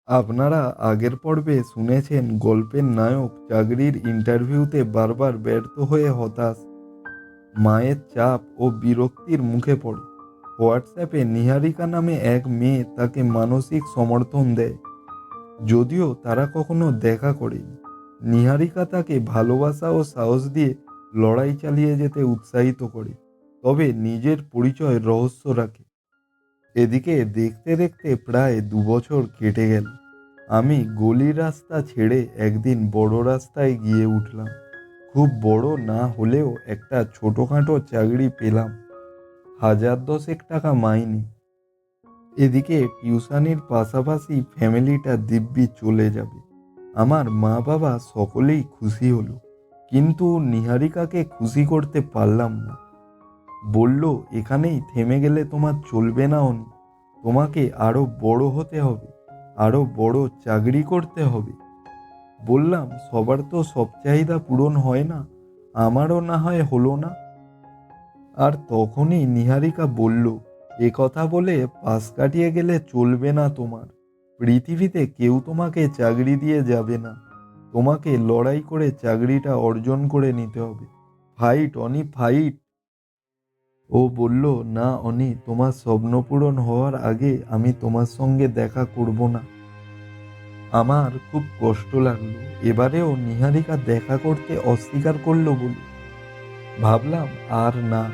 আপনারা আগের পর্বে শুনেছেন গল্পের নায়ক চাকরির ইন্টারভিউতে বারবার ব্যর্থ হয়ে হতাশ, মায়ের চাপ ও বিরক্তির মুখে পড়ে। হোয়াটসঅ্যাপে নিহারিকা নামে এক মেয়ে তাকে মানসিক সমর্থন দেয়, যদিও তারা কখনো দেখা করেনি। নিহারিকা তাকে ভালোবাসা ও সাহস দিয়ে লড়াই চালিয়ে যেতে উৎসাহিত করে, তবে নিজের পরিচয় রহস্য রাখে। এদিকে দেখতে দেখতে প্রায় 2 বছর কেটে গেল। আমি গলির রাস্তা ছেড়ে একদিন বড় রাস্তায় গিয়ে উঠলাম। খুব বড় না হলেও একটা ছোটখাটো চাকরি পেলাম, 1010 টাকা মাইনে। এদিকে টিউশনির পাশাপাশি ফ্যামিলিটা দিব্যি চলে যাবে। আমার মা বাবা সকলেই খুশি হলো, কিন্তু নিহারিকাকে খুশি করতে পারলাম না। বলল, এখানেই থেমে গেলে তোমার চলবে না অনি, তোমাকে আরো বড় হতে হবে, আরো বড় চাকরি করতে হবে। বললাম, সবার তো সব চাহিদা পূরণ হয় না, আমারও না হয় হলো না। আর তখনই নিহারিকা বলল, এ কথা বলে পাশ কাটিয়ে গেলে চলবে না তোমার। পৃথিবীতে কেউ তোমাকে চাকরি দিয়ে যাবে না, তোমাকে লড়াই করে চাকরিটা অর্জন করে নিতে হবে। ফাইট অনি, ফাইট। ও বলল, না অনি, তোমার স্বপ্ন পূরণ হওয়ার আগে আমি তোমার সঙ্গে দেখা করব না। আমার খুব কষ্ট লাগলো। এবারেও নিহারিকা দেখা করতে অস্বীকার করলো বলে ভাবলাম, আর না,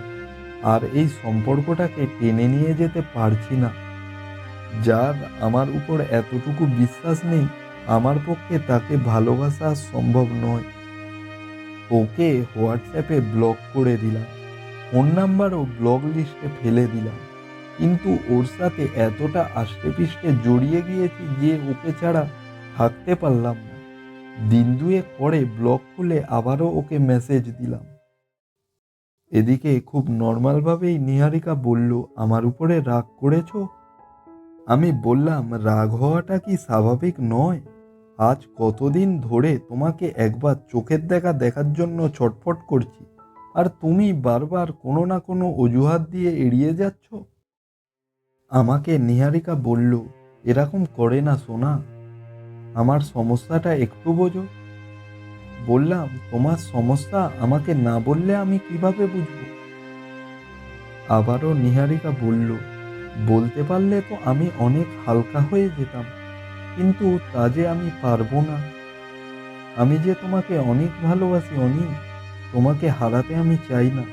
আর এই সম্পর্কটাকে টেনে নিয়ে যেতে পারছি না। যার আমার উপর এতটুকু বিশ্বাস নেই, আমার পক্ষে তাকে ভালোবাসা সম্ভব নয়। ওকে হোয়াটসঅ্যাপে ব্লক করে দিলাম, ফোন নাম্বারও ব্লক লিস্টে ফেলে দিলাম। কিন্তু ওর সাথে এতটা আষ্টেপৃষ্ঠে জড়িয়ে গিয়েছি যে ওকে ছাড়া থাকতে পারলাম না। দিন দুয়েক পরে ব্লগ খুলে আবারও ওকে মেসেজ দিলাম। এদিকে খুব নর্মালভাবেই নিহারিকা বলল, আমার উপরে রাগ করেছো? আমি বললাম, রাগ হওয়াটা কি স্বাভাবিক নয়? আজ কতদিন ধরে তোমাকে একবার চোখের দেখা দেখার জন্য ছটফট করছি, আর তুমি বারবার কোনো না কোনো অজুহাত দিয়ে এড়িয়ে যাচ্ছ। আমাকে নিহারিকা বলল, এরকম করে না সোনা, আমার সমস্যাটা একটু বোঝো। বললাম, তোমার সমস্যা আমাকে না বললে আমি কিভাবে বুঝবো? আবারও নিহারিকা বলল, বলতে পারলে তো আমি অনেক হালকা হয়ে যেতাম, কিন্তু তা যে আমি পারবো না। আমি যে তোমাকে অনেক ভালোবাসি অনি, তোমাকে হারাতে আমি চাই না।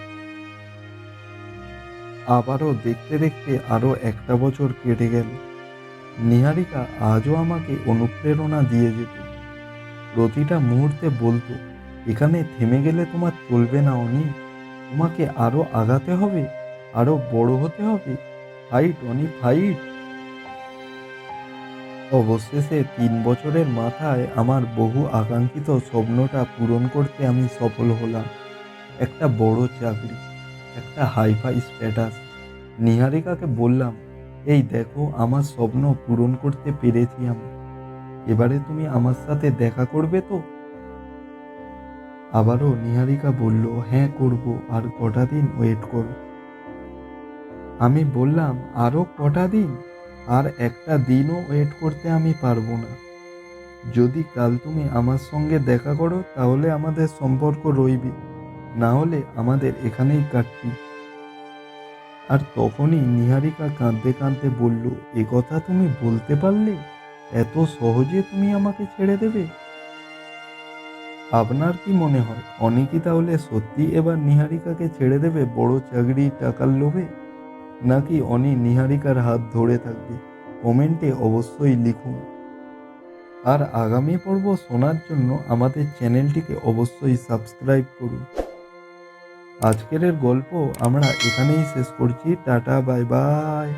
আবারও দেখতে দেখতে আরো একটা বছর কেটে গেল। নিহারিকা আজও আমাকে অনুপ্রেরণা দিয়ে যেত। প্রতিটা মুহূর্তে বলতো, এখানে থেমে গেলে তোমার চলবে না অনি, তোমাকে আরো আগাতে হবে, আরো বড় হতে হবে। ফাইট অনি, ফাইট। অবশেষে 3 বছরের মাথায় আমার বহু আকাঙ্ক্ষিত স্বপ্নটা পূরণ করতে আমি সফল হলাম। একটা বড় চাকরি, একটা হাইফাই স্ট্যাটাস। নিহারিকাকে বললাম, এই দেখো, আমার স্বপ্ন পূরণ করতে পেরেছি আমি। এবারে তুমি আমার সাথে দেখা করবে তো? আবারও নিহারিকা বলল, হ্যাঁ করব, আর কটা দিন ওয়েট করো। আমি বললাম, আরও কটা দিন? আর একটা দিনও ওয়েট করতে আমি পারবো না। যদি কাল তুমি আমার সঙ্গে দেখা করো তাহলে আমাদের সম্পর্ক রইবে, না হলে আমাদের এখানেই কাটতি। আর তখনই নিহারিকা কাঁদতে কাঁদতে বলল, এ কথা তুমি বলতে পারলে? এত সহজে তুমি আমাকে ছেড়ে দেবে? আপনার কি মনে হয়, অনি কি তাহলে সত্যি এবার নিহারিকাকে ছেড়ে দেবে বড় চাকরি, টাকার লোভে? নাকি অনি নিহারিকার হাত ধরে থাকবে? কমেন্টে অবশ্যই লিখুন। আর আগামী পর্ব শোনার জন্য আমাদের চ্যানেলটিকে অবশ্যই সাবস্ক্রাইব করুন। আজকের গল্প আমরা এখানেই শেষ করছি। Tata, bye bye.